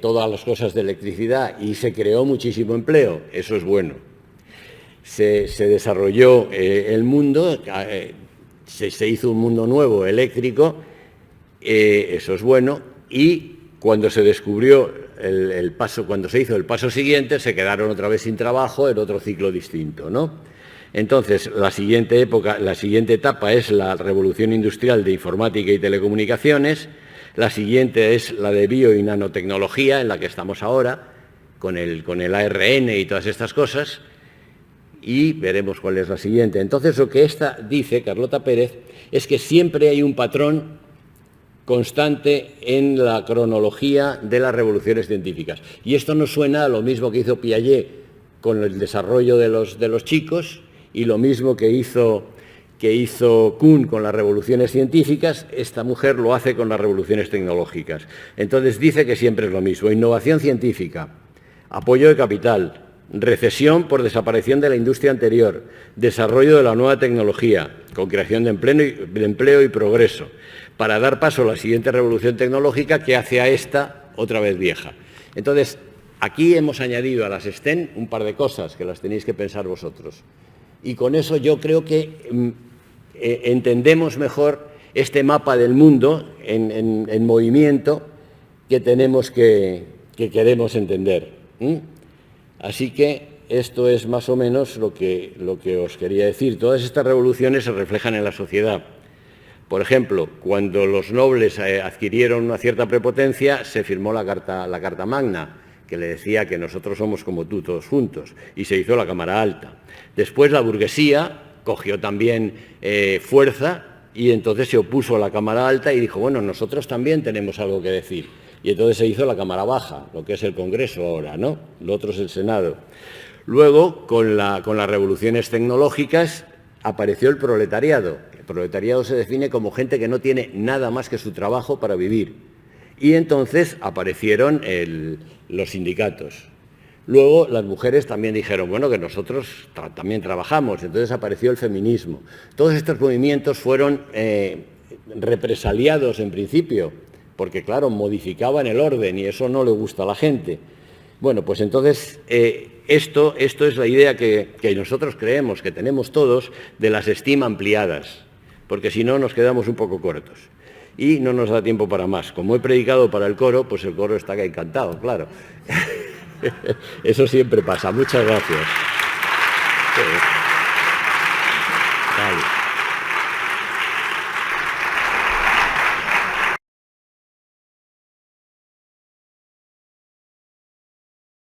todas las cosas de electricidad y se creó muchísimo empleo. Eso es bueno. Se desarrolló el mundo, se hizo un mundo nuevo eléctrico, eso es bueno, y cuando se descubrió cuando se hizo el paso siguiente, se quedaron otra vez sin trabajo en otro ciclo distinto, ¿no? Entonces, la siguiente etapa es la revolución industrial de informática y telecomunicaciones. La siguiente es la de bio y nanotecnología, en la que estamos ahora, con el ARN y todas estas cosas, y veremos cuál es la siguiente. Entonces, lo que dice Carlota Pérez es que siempre hay un patrón constante en la cronología de las revoluciones científicas. Y esto nos suena a lo mismo que hizo Piaget con el desarrollo de los chicos, y lo mismo que hizo Kuhn con las revoluciones científicas, esta mujer lo hace con las revoluciones tecnológicas. Entonces dice que siempre es lo mismo: innovación científica, apoyo de capital, recesión por desaparición de la industria anterior, desarrollo de la nueva tecnología, con creación de empleo y progreso, para dar paso a la siguiente revolución tecnológica que hace a esta otra vez vieja. Entonces, aquí hemos añadido a las STEM un par de cosas que las tenéis que pensar vosotros. Y con eso yo creo que entendemos mejor este mapa del mundo en movimiento que tenemos que queremos entender. Así que esto es más o menos lo que os quería decir. Todas estas revoluciones se reflejan en la sociedad. Por ejemplo, cuando los nobles adquirieron una cierta prepotencia, se firmó la Carta Magna, que le decía que nosotros somos como tú, todos juntos, y se hizo la Cámara Alta. Después la burguesía cogió también fuerza y entonces se opuso a la Cámara Alta y dijo, bueno, nosotros también tenemos algo que decir. Y entonces se hizo la Cámara Baja, lo que es el Congreso ahora, ¿no? Lo otro es el Senado. Luego, con las revoluciones tecnológicas, apareció el proletariado. El proletariado se define como gente que no tiene nada más que su trabajo para vivir. Y entonces aparecieron los sindicatos. Luego las mujeres también dijeron, bueno, que nosotros también trabajamos, entonces apareció el feminismo. Todos estos movimientos fueron represaliados en principio, porque claro, modificaban el orden y eso no le gusta a la gente. Bueno, pues entonces esto es la idea que nosotros creemos que tenemos todos de las STEAM ampliadas, porque si no nos quedamos un poco cortos y no nos da tiempo para más. Como he predicado para el coro, pues el coro está encantado, claro. Eso siempre pasa. Muchas gracias. Vale.